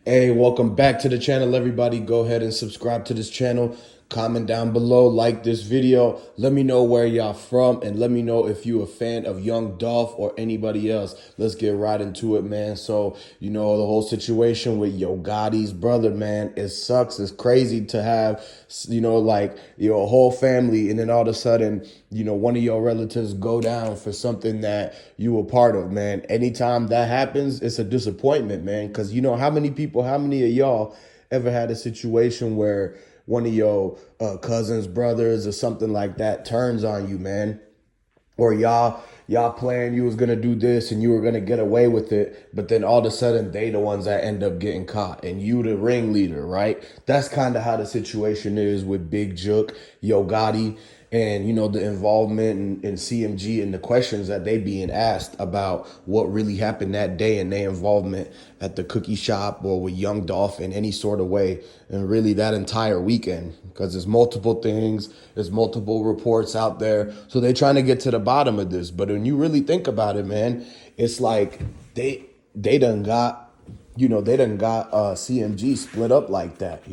Hey, welcome back to the channel, everybody. Go ahead and subscribe to this channel. Comment down below, like this video. Let me know where y'all from, and let me know if you a fan of Young Dolph or anybody else. Let's get right into it, man. So, the whole situation with Yo Gotti's brother, man, it sucks. It's crazy to have, like your whole family, and then all of a sudden, one of your relatives go down for something that you were part of, man. Anytime that happens, it's a disappointment, man. Because how many of y'all ever had a situation where one of your cousins, brothers, or something like that turns on you, man? Or y'all planned you was gonna do this and you were gonna get away with it, but then all of a sudden they the ones that end up getting caught and you the ringleader, right? That's kind of how the situation is with Big Jook, Yo Gotti, and the involvement in CMG and the questions that they being asked about what really happened that day and their involvement at the cookie shop or with Young Dolph in any sort of way, and really that entire weekend, because there's multiple things, there's multiple reports out there, so they're trying to get to the bottom of this. But when you really think about it, man, it's like they done got CMG split up like that.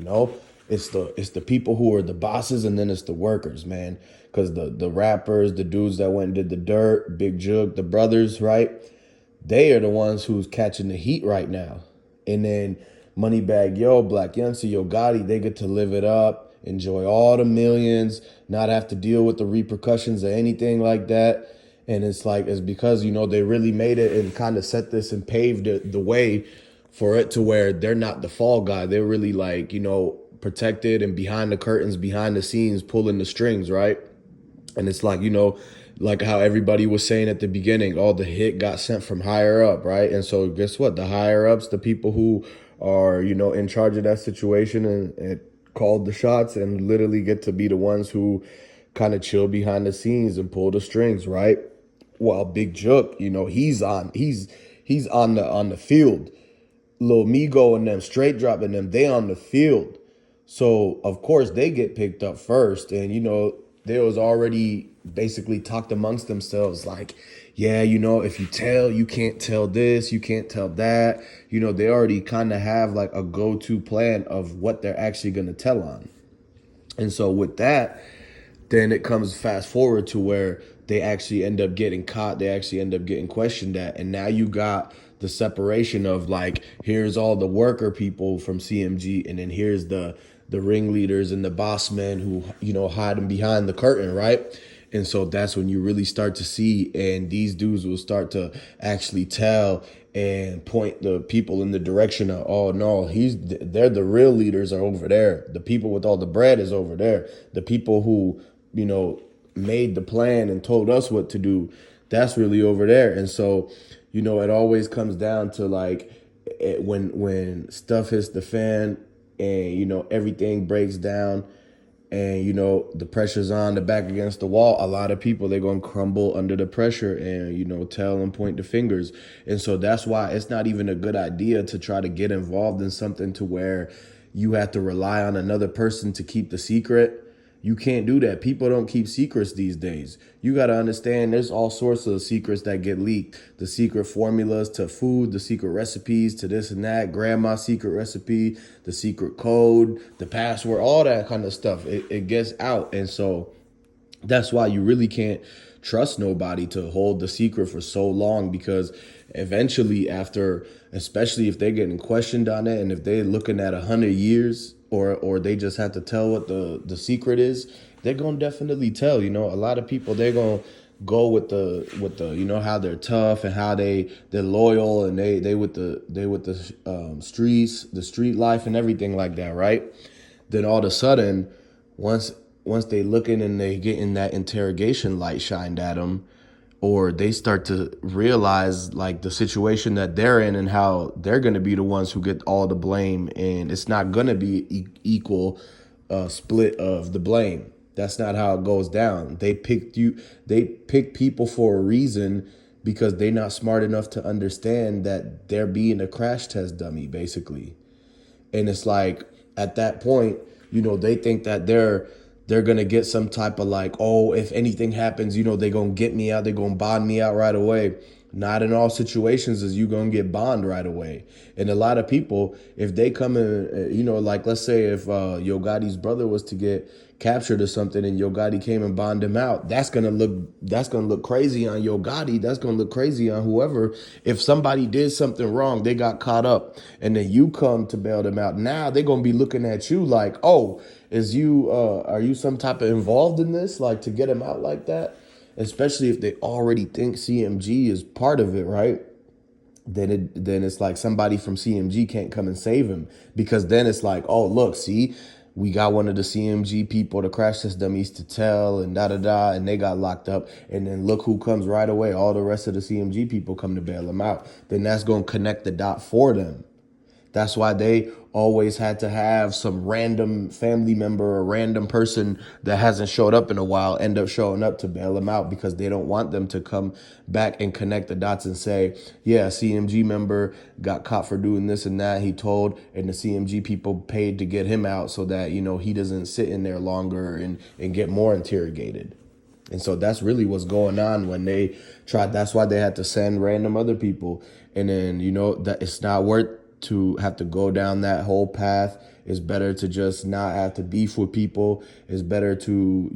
It's the people who are the bosses, and then it's the workers, man. Because the rappers, the dudes that went and did the dirt, Big Jug, the brothers, right? They are the ones who's catching the heat right now. And then Moneybag Yo, Black Youngster, Yo Gotti, they get to live it up, enjoy all the millions, not have to deal with the repercussions or anything like that. And it's because, they really made it and kind of set this and paved the way for it to where they're not the fall guy. They're really like, protected and behind the curtains, behind the scenes, pulling the strings, right? And it's like, like how everybody was saying at the beginning, all the hit got sent from higher up, right? And so guess what? The higher ups, the people who are, in charge of that situation and called the shots and literally get to be the ones who kind of chill behind the scenes and pull the strings, right? While Big Jook, he's on the field. Lil Migo and them straight dropping them, they on the field. So of course they get picked up first, and they was already basically talked amongst themselves like, yeah, if you tell, you can't tell this, you can't tell that. They already kind of have like a go-to plan of what they're actually gonna tell on. And so with that, then it comes fast forward to where they actually end up getting caught. They actually end up getting questioned at. And now you got the separation of like, here's all the worker people from CMG, and then here's the ringleaders and the boss men who, hiding behind the curtain, right? And so that's when you really start to see, and these dudes will start to actually tell and point the people in the direction of, oh no, they're the real leaders are over there. The people with all the bread is over there. The people who, made the plan and told us what to do, that's really over there. And so, it always comes down to like when stuff hits the fan and, everything breaks down and, the pressure's on, the back against the wall, a lot of people, they're going to crumble under the pressure and, tell and point the fingers. And so that's why it's not even a good idea to try to get involved in something to where you have to rely on another person to keep the secret. You can't do that. People don't keep secrets these days. You got to understand there's all sorts of secrets that get leaked. The secret formulas to food, the secret recipes to this and that, grandma's secret recipe, the secret code, the password, all that kind of stuff. It gets out. And so that's why you really can't trust nobody to hold the secret for so long, because eventually after, especially if they're getting questioned on it and if they're looking at 100 years, or they just have to tell what the secret is, they're gonna definitely tell. A lot of people, they're gonna go with the how they're tough and how they're loyal, and they with the streets, the street life and everything like that, right? Then all of a sudden, once they looking and they getting that interrogation light shined at them, or they start to realize like the situation that they're in and how they're going to be the ones who get all the blame, and it's not going to be equal split of the blame. That's not how it goes down. They pick people for a reason, because they're not smart enough to understand that they're being a crash test dummy, basically. And it's like at that point, they think that they're gonna get some type of like, oh, if anything happens, they're gonna get me out, they're gonna bond me out right away. Not in all situations is you gonna get bond right away. And a lot of people, if they come in, like let's say if Yo Gotti's brother was to get captured or something, and Yo Gotti came and bond him out, that's gonna look crazy on Yo Gotti. That's gonna look crazy on whoever. If somebody did something wrong, they got caught up, and then you come to bail them out. Now they're gonna be looking at you like, oh, are you some type of involved in this, like to get him out like that? Especially if they already think CMG is part of it, right? Then it's like somebody from CMG can't come and save him, because then it's like, oh look, see, we got one of the CMG people, the crash test dummies, to tell, and da da da, and they got locked up. And then look who comes right away. All the rest of the CMG people come to bail them out. Then that's gonna connect the dot for them. That's why they always had to have some random family member or random person that hasn't showed up in a while end up showing up to bail them out, because they don't want them to come back and connect the dots and say, yeah, CMG member got caught for doing this and that. He told, and the CMG people paid to get him out so that, he doesn't sit in there longer and get more interrogated. And so that's really what's going on when they tried. That's why they had to send random other people. And then, that it's not worth to have to go down that whole path. It's better to just not have to beef with people. It's better to,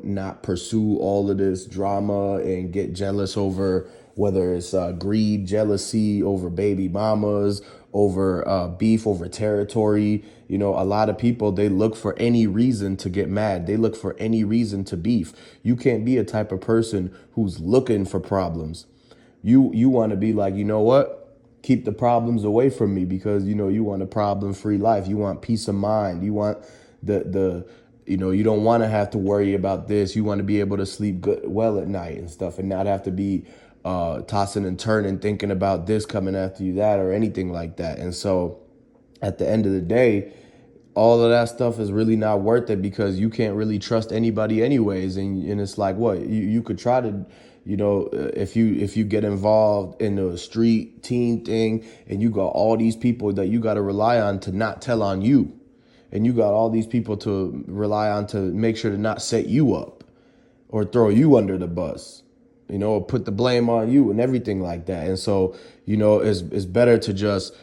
not pursue all of this drama and get jealous over whether it's greed, jealousy over baby mamas, over beef, over territory. A lot of people, they look for any reason to get mad. They look for any reason to beef. You can't be a type of person who's looking for problems. You want to be like, you know what? Keep the problems away from me, because you want a problem-free life. You want peace of mind. You want you don't want to have to worry about this. You want to be able to sleep well at night and stuff, and not have to be tossing and turning, thinking about this coming after you, that, or anything like that. And so at the end of the day, all of that stuff is really not worth it, because you can't really trust anybody anyways. And it's like, what, you could try to, if you get involved in a street teen thing, and you got all these people that you got to rely on to not tell on you, and you got all these people to rely on to make sure to not set you up or throw you under the bus, or put the blame on you and everything like that. And so, it's better to just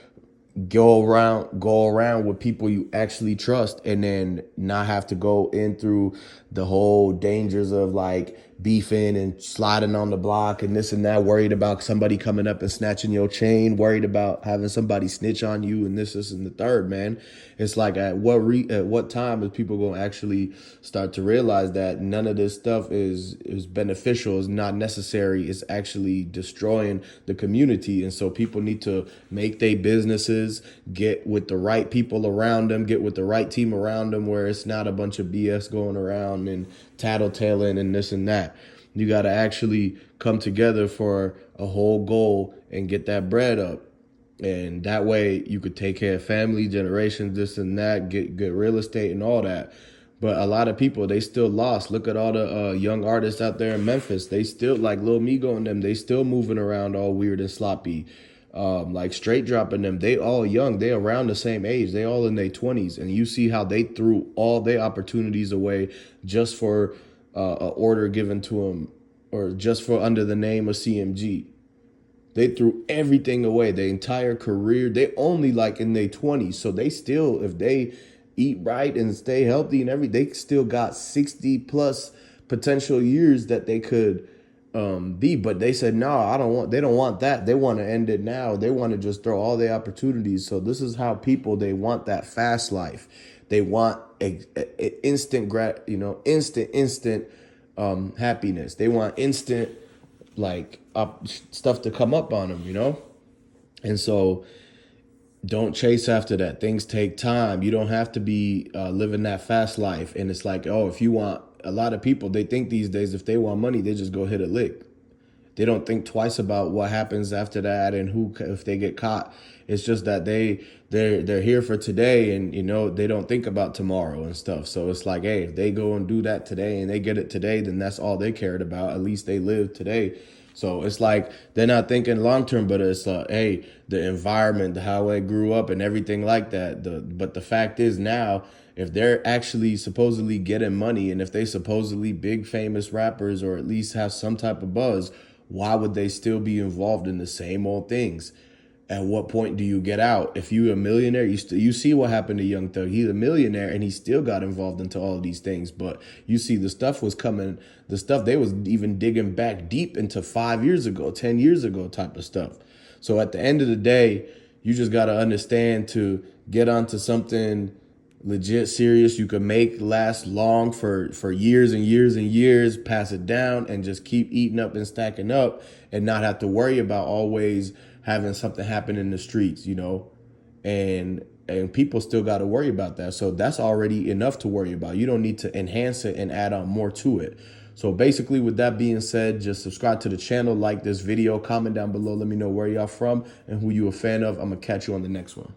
go around with people you actually trust, and then not have to go in through the whole dangers of like beefing and sliding on the block and this and that, worried about somebody coming up and snatching your chain, worried about having somebody snitch on you and this and the third, man. It's like, at what time is people going to actually start to realize that none of this stuff is beneficial, is not necessary, is actually destroying the community. And so people need to make their businesses, get with the right people around them, get with the right team around them, where it's not a bunch of BS going around and tattletaling and this and that. You got to actually come together for a whole goal and get that bread up. And that way you could take care of family, generations, this and that, get real estate and all that. But a lot of people, they still lost. Look at all the young artists out there in Memphis. They still, like Lil Migo and them, they still moving around all weird and sloppy. Like Straight Dropping them, they all young. They around the same age. They all in their 20s. And you see how they threw all their opportunities away just for an order given to them, or just for under the name of CMG. They threw everything away, their entire career. They only like in their 20s. So they still, if they eat right and stay healthy and everything, they still got 60 plus potential years that they could be. But they said, no, they don't want that. They want to end it now. They want to just throw all their opportunities. So this is how people, they want that fast life. They want instant happiness. They want instant stuff to come up on them, And so don't chase after that. Things take time. You don't have to be living that fast life. And it's like, if you want, a lot of people, they think these days if they want money, they just go hit a lick. They don't think twice about what happens after that and who, if they get caught. It's just that they're here for today, and they don't think about tomorrow and stuff. So it's like, hey, if they go and do that today and they get it today, then that's all they cared about. At least they live today. So it's like they're not thinking long term, but it's hey, the environment, how I grew up, and everything like that. But the fact is now, if they're actually supposedly getting money, and if they supposedly big famous rappers, or at least have some type of buzz, why would they still be involved in the same old things? At what point do you get out? If you're a millionaire, you see what happened to Young Thug. He's a millionaire and he still got involved into all of these things. But you see, the stuff was coming, the stuff they was even digging back deep into 5 years ago, 10 years ago type of stuff. So at the end of the day, you just got to understand to get onto something legit serious you can make last long for years and years and years, pass it down and just keep eating up and stacking up and not have to worry about always having something happen in the streets, you know. And people still got to worry about that. So that's already enough to worry about. You don't need to enhance it and add on more to it. So basically, with that being said, just subscribe to the channel, like this video, comment down below, let me know where y'all from and who you a fan of. I'm gonna catch you on the next one.